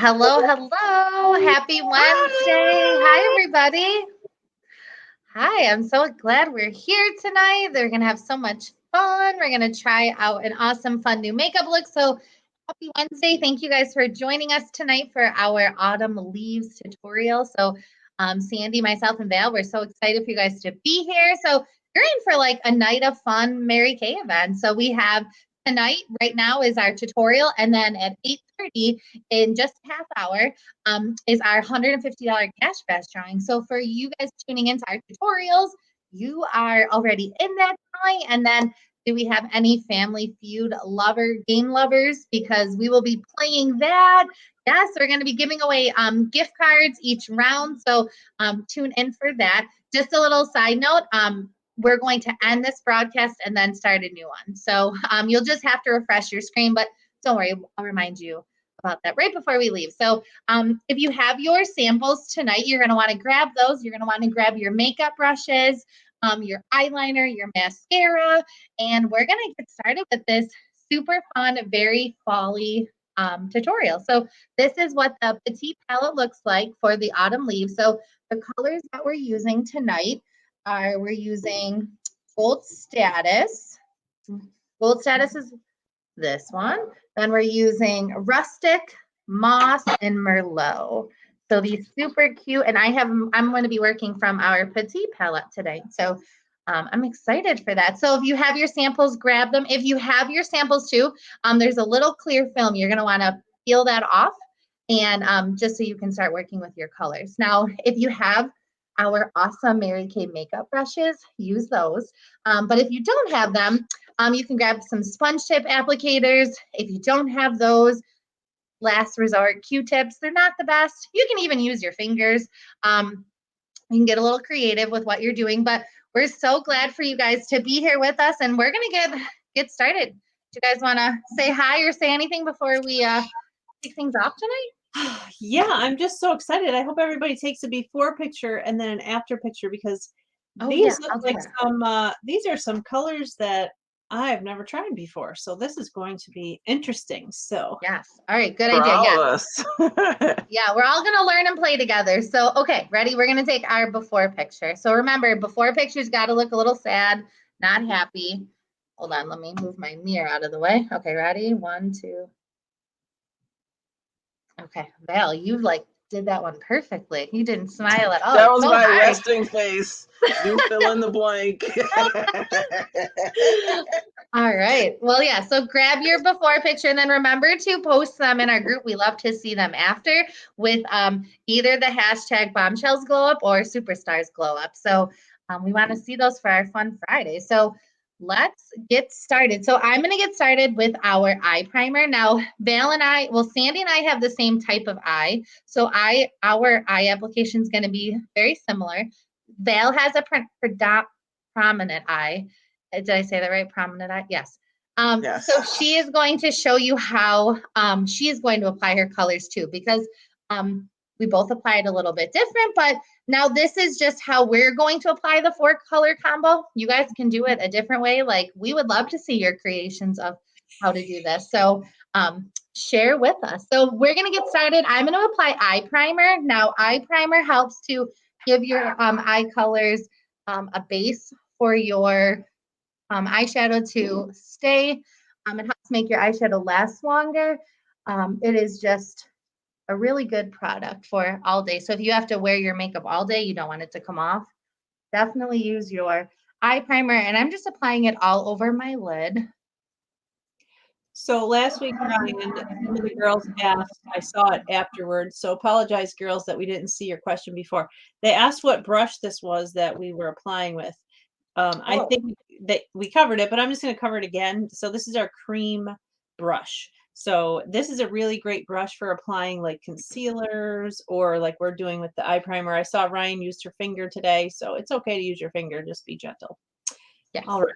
Hello, hello. Happy Wednesday. Hi, everybody. Hi, I'm so glad we're here tonight. They're going to have so much fun. We're going to try out an awesome, fun new makeup look. So, happy Wednesday. Thank you guys for joining us tonight for our autumn leaves tutorial. So, Sandy, myself, and Val, we're so excited for you guys to be here. So, you're in for like a night of fun Mary Kay event. So, we have tonight, right now, is our tutorial. And then at 8:30, in just a half hour, is our $150 cash bash drawing. So for you guys tuning into our tutorials, you are already in that drawing. And then do we have any Family Feud game lovers? Because we will be playing that. Yes, we're going to be giving away gift cards each round. So tune in for that. Just a little side note. We're going to end this broadcast and then start a new one. So you'll just have to refresh your screen, but don't worry, I'll remind you about that right before we leave. So if you have your samples tonight, you're going to want to grab those. You're going to want to grab your makeup brushes, your eyeliner, your mascara, and we're going to get started with this super fun, very fall-y tutorial. So this is what the Petite palette looks like for the autumn leaves. So the colors that we're using tonight are we're using Gold Status. Gold Status is this one. Then we're using Rustic, Moss, and Merlot. So these super cute, and I'm going to be working from our Petite palette today. So I'm excited for that. So if you have your samples, grab them. If you have your samples too, there's a little clear film. You're going to want to peel that off, and just so you can start working with your colors. Now, if you have our awesome Mary Kay makeup brushes, use those. But if you don't have them, you can grab some sponge tip applicators. If you don't have those, last resort Q-tips. They're not the best. You can even use your fingers. You can get a little creative with what you're doing, but we're so glad for you guys to be here with us, and we're gonna get started. Do you guys want to say hi or say anything before we kick things off tonight? Yeah, I'm just so excited. I hope everybody takes a before picture and then an after picture because these look like these are some colors that I've never tried before. So this is going to be interesting. So yes. All right, good idea. Yes. Yeah, we're all gonna learn and play together. So okay, ready? We're gonna take our before picture. So remember, before pictures gotta look a little sad, not happy. Hold on, let me move my mirror out of the way. Okay, ready? 1, 2. Okay, Val, you did that one perfectly. You didn't smile at all. That was my resting face. You fill in the blank. All right. Well, yeah. So grab your before picture and then remember to post them in our group. We love to see them after with either the hashtag bombshells glow up or superstars glow up. So we want to see those for our fun Friday. So let's get started. So I'm going to get started with our eye primer. Now, Sandy and I have the same type of eye. So our eye application is going to be very similar. Val has a prominent eye. Did I say that right? Prominent eye? Yes. Yes. So she is going to show you how she is going to apply her colors too, because we both applied a little bit different, but now this is just how we're going to apply the 4-color combo. You guys can do it a different way. Like, we would love to see your creations of how to do this. So share with us. So we're going to get started. I'm going to apply eye primer. Now, eye primer helps to give your eye colors a base for your eyeshadow to stay. It helps make your eyeshadow last longer. It is just a really good product for all day. So if you have to wear your makeup all day, you don't want it to come off, definitely use your eye primer. And I'm just applying it all over my lid. So last week, Ryan, some of the girls asked, I saw it afterwards, so apologize, girls, that we didn't see your question before. They asked what brush this was that we were applying with. I think that we covered it, but I'm just going to cover it again. So this is our cream brush. So this is a really great brush for applying like concealers or like we're doing with the eye primer. I saw Ryan used her finger today, so it's okay to use your finger. Just be gentle. Yeah. All right.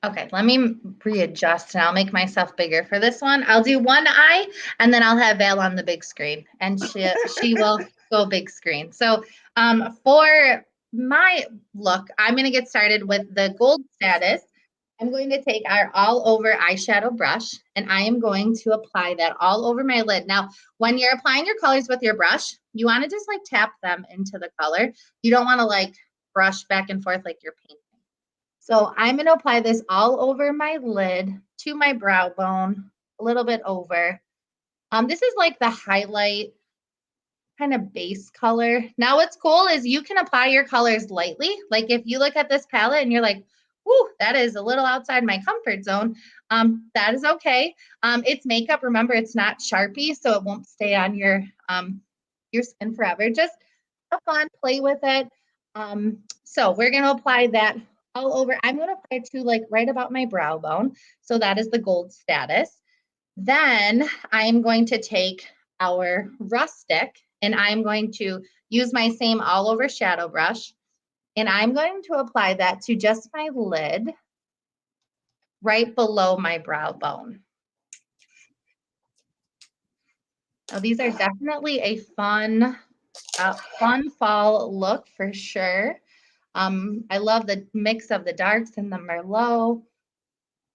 Okay, let me readjust and I'll make myself bigger for this one. I'll do one eye and then I'll have Val on the big screen and she will go big screen. So for my look, I'm going to get started with the Gold Status. I'm going to take our all over eyeshadow brush and I am going to apply that all over my lid. Now, when you're applying your colors with your brush, you want to just like tap them into the color. You don't want to like brush back and forth like you're painting. So I'm going to apply this all over my lid to my brow bone, a little bit over. This is like the highlight kind of base color. Now what's cool is you can apply your colors lightly. Like if you look at this palette and you're like, "Ooh, that is a little outside my comfort zone," that is okay. It's makeup. Remember, it's not Sharpie, so it won't stay on your skin forever. Just have fun, play with it. So we're going to apply that all over. I'm going to apply it to like right about my brow bone. So that is the gold status. Then I'm going to take our rustic and I'm going to use my same all over shadow brush. And I'm going to apply that to just my lid right below my brow bone. Now these are definitely a fun fall look for sure. I love the mix of the darks and the Merlot.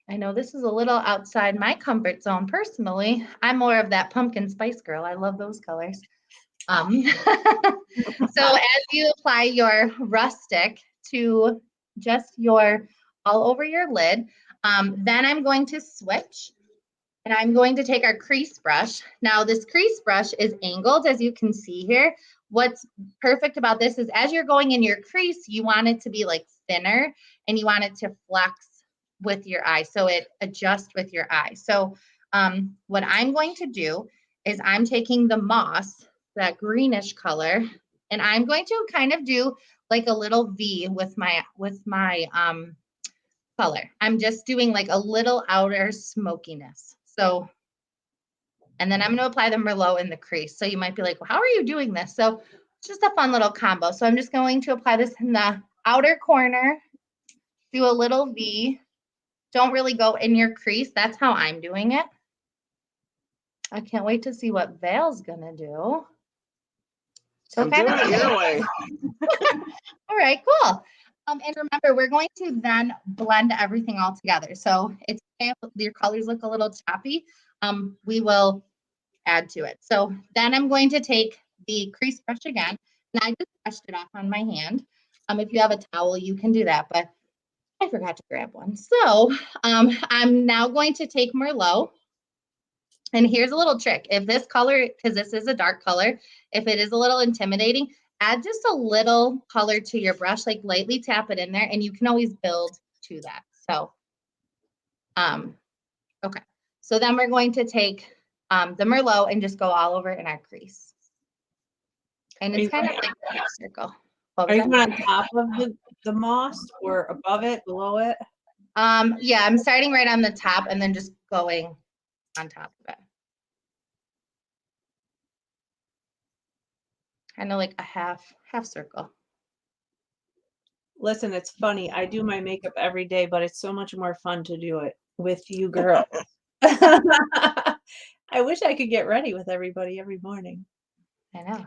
I know this is a little outside my comfort zone personally. I'm more of that pumpkin spice girl. I love those colors. So as you apply your rustic to just your all over your lid, then I'm going to switch and I'm going to take our crease brush. Now this crease brush is angled, as you can see here. What's perfect about this is as you're going in your crease, you want it to be like thinner and you want it to flex with your eye. So it adjusts with your eye. So what I'm going to do is I'm taking the moss, that greenish color, and I'm going to kind of do like a little V with my color. I'm just doing like a little outer smokiness. So, and then I'm going to apply the Merlot in the crease. So you might be like, well, how are you doing this? So it's just a fun little combo. So I'm just going to apply this in the outer corner, do a little V. Don't really go in your crease. That's how I'm doing it. I can't wait to see what Vale's going to do. So I'm doing it your way. All right, cool. And remember, we're going to then blend everything all together. So it's your colors look a little choppy. We will add to it. So then I'm going to take the crease brush again, and I just brushed it off on my hand. If you have a towel, you can do that, but I forgot to grab one. So I'm now going to take Merlot. And here's a little trick. If this color, because this is a dark color, if it is a little intimidating, add just a little color to your brush, like lightly tap it in there, and you can always build to that. So, okay. So then we're going to take the Merlot and just go all over in our crease. And it's kind of like a half circle. Are you going on top of the moss or above it, below it? Yeah, I'm starting right on the top and then just going on top of it. Kind of like a half circle. Listen, it's funny. I do my makeup every day, but it's so much more fun to do it with you girls. I wish I could get ready with everybody every morning. I know.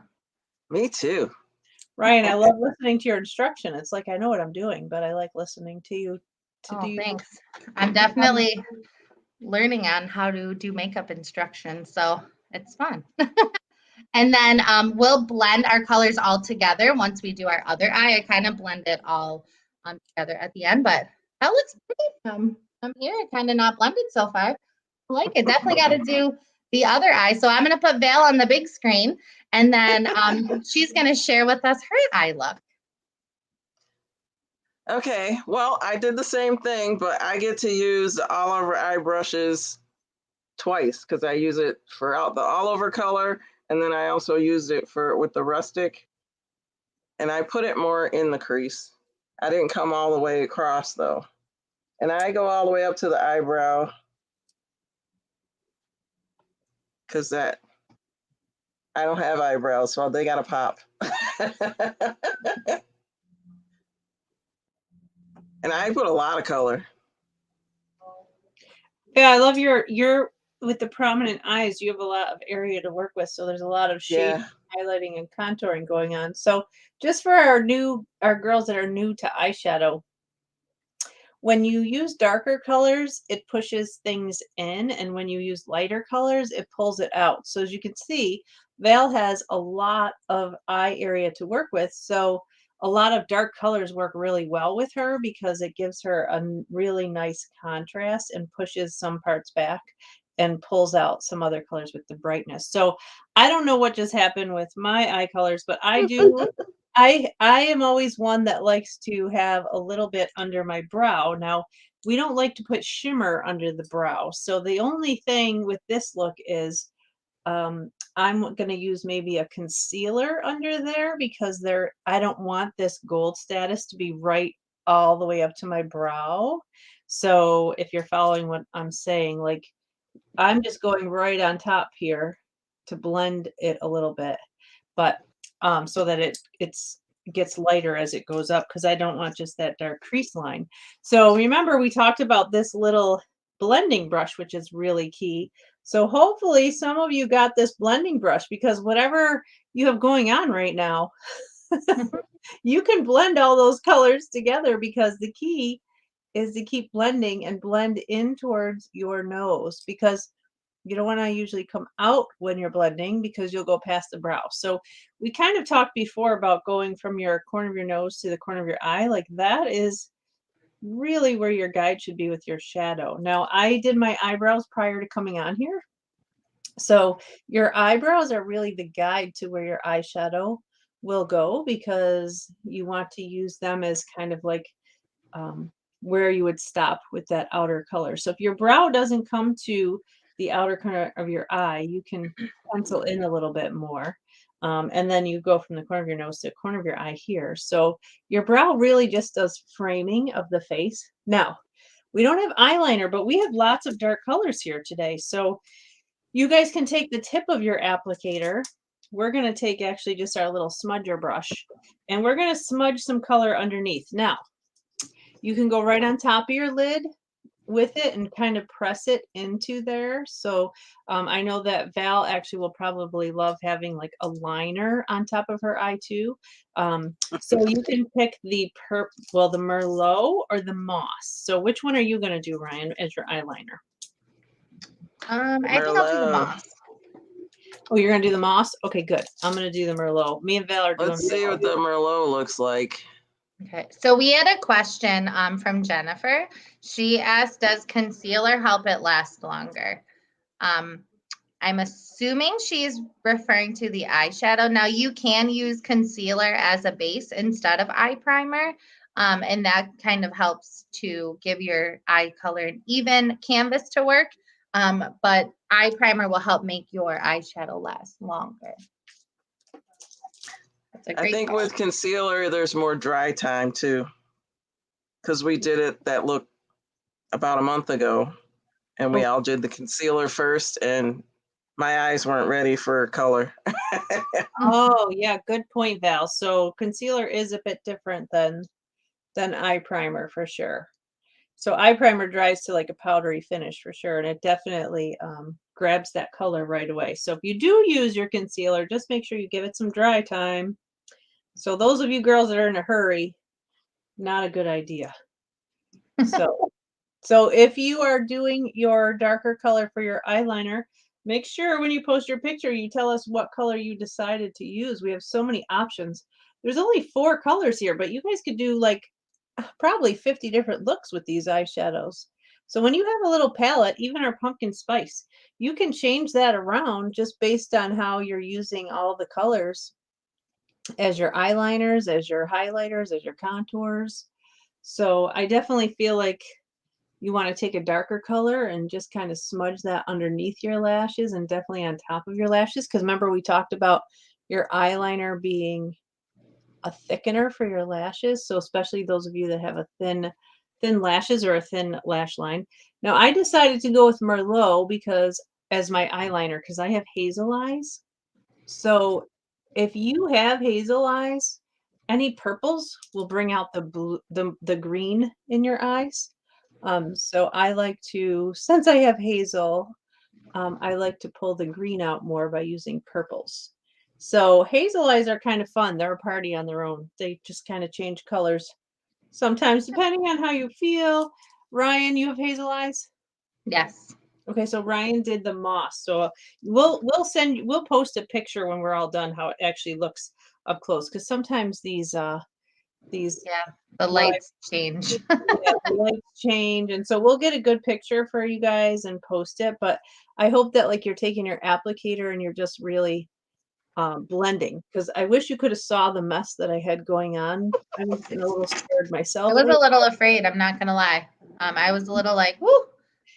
Me too. Ryan, I love listening to your instruction. It's like I know what I'm doing, but I like listening to you do. Thanks. I'm definitely learning on how to do makeup instructions, so it's fun. And then we'll blend our colors all together once we do our other eye. I kind of blend it all together at the end, but that looks pretty. I'm here, kind of not blended so far. I like it. Definitely got to do the other eye. So I'm going to put Val on the big screen, and then she's going to share with us her eye look. Okay, well, I did the same thing, but I get to use the all over eye brushes twice because I use it for the all over color, and then I also used it with the rustic, and I put it more in the crease. I didn't come all the way across though. And I go all the way up to the eyebrow because I don't have eyebrows, so they gotta pop. And I put a lot of color. Yeah, I love your with the prominent eyes, you have a lot of area to work with. So there's a lot of shade, highlighting, and contouring going on. So just for our girls that are new to eyeshadow, when you use darker colors, it pushes things in, and when you use lighter colors, it pulls it out. So as you can see, Val has a lot of eye area to work with. So a lot of dark colors work really well with her because it gives her a really nice contrast and pushes some parts back and pulls out some other colors with the brightness. So I don't know what just happened with my eye colors, but I do. I am always one that likes to have a little bit under my brow. Now, we don't like to put shimmer under the brow. So the only thing with this look is I'm going to use maybe a concealer under there because I don't want this gold status to be right all the way up to my brow. So if you're following what I'm saying, like I'm just going right on top here to blend it a little bit, but so that it gets lighter as it goes up because I don't want just that dark crease line. So remember we talked about this little blending brush, which is really key. So hopefully some of you got this blending brush because whatever you have going on right now, you can blend all those colors together because the key is to keep blending and blend in towards your nose because you don't want to usually come out when you're blending because you'll go past the brow. So we kind of talked before about going from your corner of your nose to the corner of your eye. Like that is really where your guide should be with your shadow. Now, I did my eyebrows prior to coming on here. So your eyebrows are really the guide to where your eyeshadow will go because you want to use them as kind of like where you would stop with that outer color. So if your brow doesn't come to the outer corner of your eye, you can pencil in a little bit more. And then you go from the corner of your nose to the corner of your eye here. So your brow really just does framing of the face. Now, we don't have eyeliner, but we have lots of dark colors here today. So you guys can take the tip of your applicator. We're going to take actually just our little smudger brush, and we're going to smudge some color underneath. Now, you can go right on top of your lid with it and kind of press it into there. So I know that Val actually will probably love having like a liner on top of her eye too. So you can pick the the Merlot or the Moss. So which one are you going to do, Ryan, as your eyeliner? I think I'll do the Merlot. Moss. Oh, you're going to do the Moss? Okay, good. I'm going to do the Merlot. Me and Val are doing Let's see what the Merlot looks like. Okay, so we had a question from Jennifer. She asked, does concealer help it last longer? I'm assuming she's referring to the eyeshadow. Now, you can use concealer as a base instead of eye primer, and that kind of helps to give your eye color an even canvas to work, but eye primer will help make your eyeshadow last longer. I think with concealer, there's more dry time too, because we did it that look about a month ago, and we all did the concealer first, and my eyes weren't ready for color. Oh, yeah, good point, Val. So concealer is a bit different than eye primer for sure. So eye primer dries to like a powdery finish for sure, and it definitely grabs that color right away. So if you do use your concealer, just make sure you give it some dry time. So those of you girls that are in a hurry, not a good idea. So if you are doing your darker color for your eyeliner, make sure when you post your picture, you tell us what color you decided to use. We have so many options. There's only 4 colors here, but you guys could do like probably 50 different looks with these eyeshadows. So when you have a little palette, even our pumpkin spice, you can change that around just based on how you're using all the colors as your eyeliners, as your highlighters, as your contours. So I definitely feel like you want to take a darker color and just kind of smudge that underneath your lashes and definitely on top of your lashes. Because remember, we talked about your eyeliner being a thickener for your lashes. So especially those of you that have a thin lashes or a thin lash line. Now I decided to go with Merlot because as my eyeliner, because I have hazel eyes. So if you have hazel eyes, any purples will bring out the blue, the green in your eyes. So I like to, since I have hazel, I like to pull the green out more by using purples. So hazel eyes are kind of fun. They're a party on their own. They just kind of change colors Sometimes, depending on how you feel. Ryan, you have hazel eyes? Yes. Okay, so Ryan did the moss. So we'll post a picture when we're all done how it actually looks up close, because sometimes these Yeah. The live lights change. yeah, the lights change, and so we'll get a good picture for you guys and post it. But I hope that like you're taking your applicator and you're just really blending, because I wish you could have saw the mess that I had going on. I was getting a little scared I myself. was a little afraid. I'm not gonna lie. I was a little like, whoo.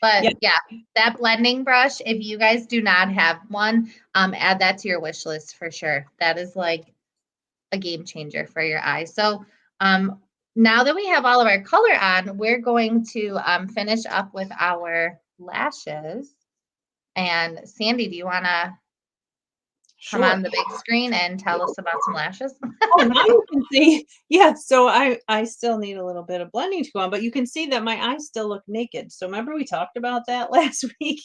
But Yeah. yeah, that blending brush, if you guys do not have one, add that to your wish list for sure. That is like a game changer for your eyes. So now that we have all of our color on, we're going to finish up with our lashes. And Sandy, do you want to come Sure. on the big screen and tell us about some lashes? Oh, now you can see. Yeah, so I still need a little bit of blending to go on, but you can see that my eyes still look naked. So remember we talked about that last week?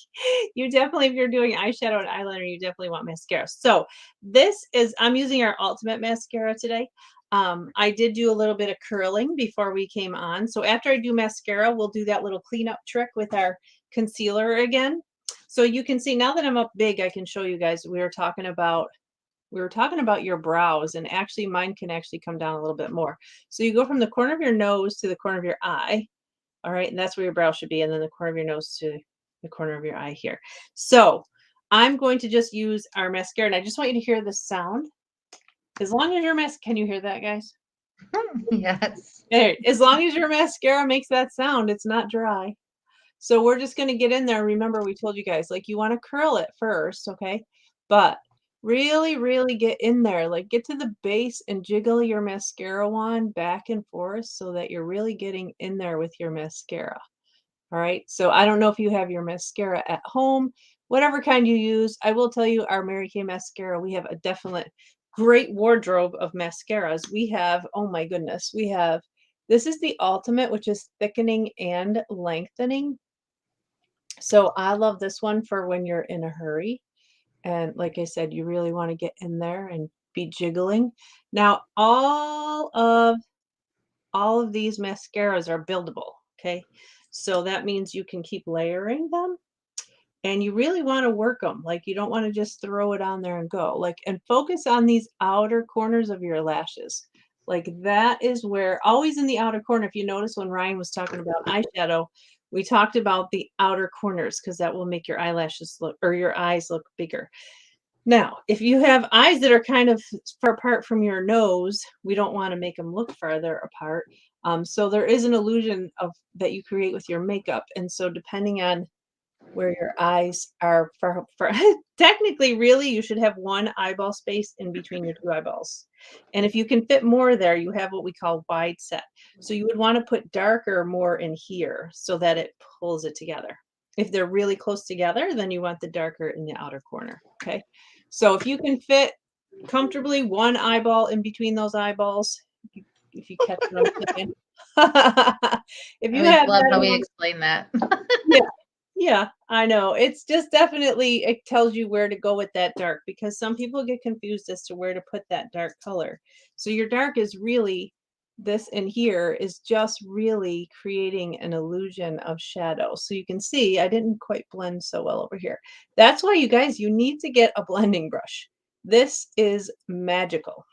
You definitely, if you're doing eyeshadow and eyeliner, you definitely want mascara. So I'm using our Ultimate Mascara today. I did do a little bit of curling before we came on. So after I do mascara, we'll do that little cleanup trick with our concealer again. So you can see now that I'm up big, I can show you guys. We were talking about your brows, and actually mine can actually come down a little bit more. So you go from the corner of your nose to the corner of your eye. All right. And that's where your brow should be. And then the corner of your nose to the corner of your eye here. So I'm going to just use our mascara, and I just want you to hear the sound. As long as your can you hear that, guys? Yes. As long as your mascara makes that sound, it's not dry. So we're just going to get in there. Remember, we told you guys, like, you want to curl it first, okay? But really, really get in there. Like, get to the base and jiggle your mascara wand back and forth so that you're really getting in there with your mascara. All right. So I don't know if you have your mascara at home, whatever kind you use. I will tell you, our Mary Kay mascara, we have a definite great wardrobe of mascaras. We have, oh my goodness, this is the Ultimate, which is thickening and lengthening. So I love this one for when you're in a hurry. And like I said, you really want to get in there and be jiggling. Now, all of these mascaras are buildable, okay? So that means you can keep layering them, and you really want to work them. Like, you don't want to just throw it on there and go. Like, and focus on these outer corners of your lashes. Like, that is where, always in the outer corner, if you notice when Ryan was talking about eyeshadow, we talked about the outer corners, because that will make your eyelashes look, or your eyes look bigger. Now, if you have eyes that are kind of far apart from your nose, we don't want to make them look farther apart. So there is an illusion of that you create with your makeup. And so depending on where your eyes are far technically, really, you should have one eyeball space in between your two eyeballs. And if you can fit more there, you have what we call wide set. So you would want to put darker more in here so that it pulls it together. If they're really close together, then you want the darker in the outer corner. Okay. So if you can fit comfortably one eyeball in between those eyeballs, if you catch what I'm saying. If I you always have love that how we along, explain that. yeah, yeah, I know. It's just definitely, it tells you where to go with that dark, because some people get confused as to where to put that dark color. So your dark is really, this in here is just really creating an illusion of shadow. So you can see I didn't quite blend so well over here. That's why, you guys, you need to get a blending brush. This is magical.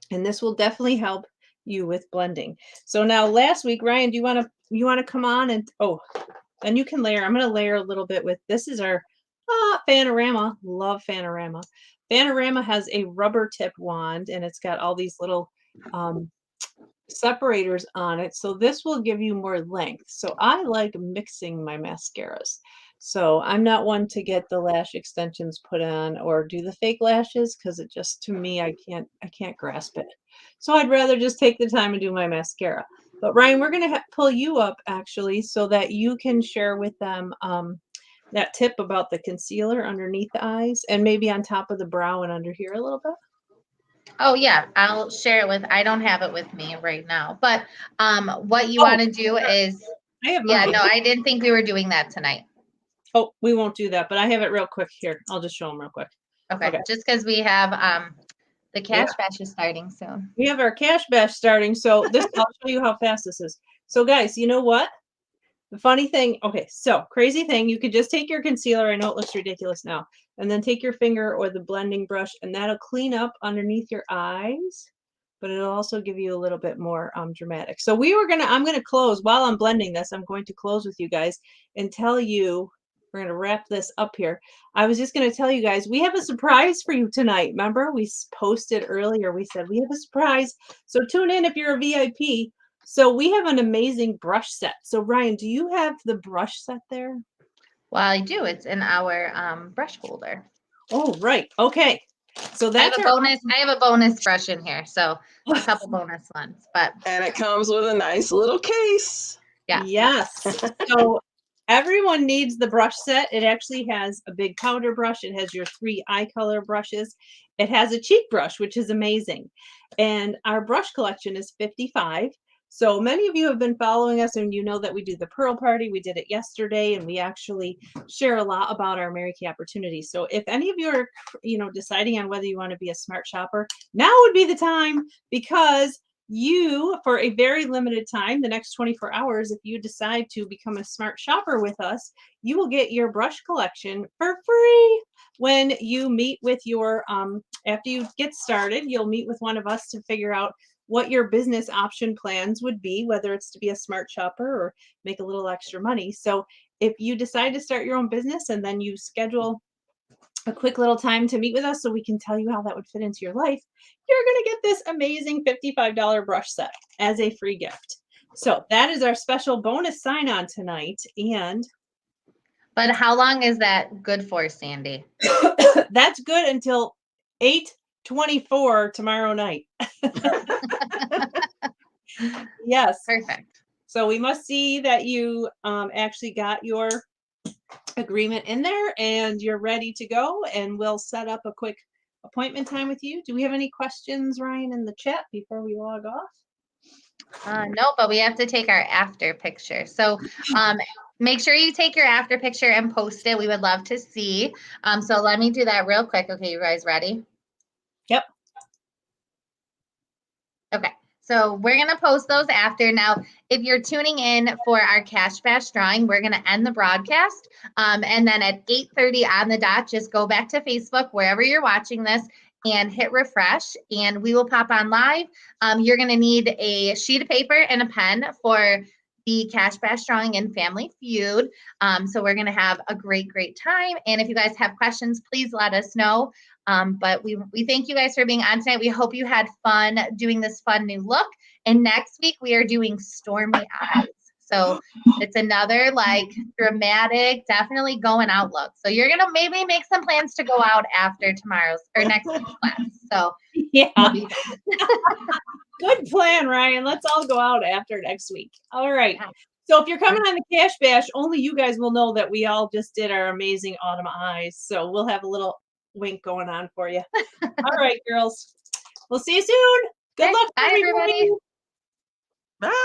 And this will definitely help you with blending. So now last week, Ryan, do you want to come on and, oh, and you can layer. I'm going to layer a little bit with, this is our Fanorama. Love Fanorama. Fanorama has a rubber tip wand, and it's got all these little separators on it. So this will give you more length. So I like mixing my mascaras. So I'm not one to get the lash extensions put on or do the fake lashes, because it just, to me, I can't grasp it. So I'd rather just take the time and do my mascara. But Ryan, we're going to pull you up actually so that you can share with them that tip about the concealer underneath the eyes and maybe on top of the brow and under here a little bit. Oh yeah, I'll share it with, I don't have it with me right now, but what you want to do is, I have yeah, mine. no, I didn't think we were doing that tonight. Oh, we won't do that, but I have it real quick here. I'll just show them real quick. Okay. Just because we have The cash bash is starting soon. We have our cash bash starting. So this, I'll show you how fast this is. So guys, you know what? The funny thing, okay, so crazy thing, you could just take your concealer, I know it looks ridiculous now, and then take your finger or the blending brush, and that'll clean up underneath your eyes, but it'll also give you a little bit more dramatic. So I'm gonna close, while I'm blending this, I'm going to close with you guys and tell you, we're gonna wrap this up here. I was just gonna tell you guys, we have a surprise for you tonight. Remember, we posted earlier, we said we have a surprise, so tune in if you're a VIP. So we have an amazing brush set. So Ryan, do you have the brush set there? Well, I do. It's in our brush holder. Oh, right. Okay. So that's I have a bonus brush in here. So a couple bonus ones, and it comes with a nice little case. Yeah. Yes. So everyone needs the brush set. It actually has a big powder brush. It has your 3 eye color brushes. It has a cheek brush, which is amazing. And our brush collection is 55. So many of you have been following us, and you know that we do the Pearl Party. We did it yesterday, and we actually share a lot about our Mary Kay opportunities. So if any of you are, deciding on whether you want to be a smart shopper, now would be the time, because you, for a very limited time, the next 24 hours, if you decide to become a smart shopper with us, you will get your brush collection for free when you meet with your, after you get started, you'll meet with one of us to figure out what your business option plans would be, whether it's to be a smart shopper or make a little extra money. So if you decide to start your own business and then you schedule a quick little time to meet with us so we can tell you how that would fit into your life, you're going to get this amazing $55 brush set as a free gift. So that is our special bonus sign on tonight. But how long is that good for, Sandy? That's good until 8:24 tomorrow night. Yes. Perfect. So we must see that you actually got your agreement in there and you're ready to go, and we'll set up a quick appointment time with you. Do we have any questions, Ryan, in the chat before we log off? No, but we have to take our after picture. So make sure you take your after picture and post it. We would love to see. So let me do that real quick. Okay, you guys ready? Yep. Okay. So we're going to post those after. Now, if you're tuning in for our Cash Bash drawing, we're going to end the broadcast. And then at 8:30 on the dot, just go back to Facebook, wherever you're watching this, and hit refresh, and we will pop on live. You're going to need a sheet of paper and a pen for the Cash Bash drawing and Family Feud. So we're going to have a great, great time. And if you guys have questions, please let us know. But we thank you guys for being on tonight. We hope you had fun doing this fun new look. And next week we are doing Stormy Eyes. So it's another dramatic, definitely going out look. So you're gonna maybe make some plans to go out after tomorrow's or next week's class. So yeah. Good plan, Ryan. Let's all go out after next week. All right. So if you're coming on the Cash Bash, only you guys will know that we all just did our amazing autumn eyes. So we'll have a little wink going on for you. All right, girls. We'll see you soon. Good luck, bye, everybody.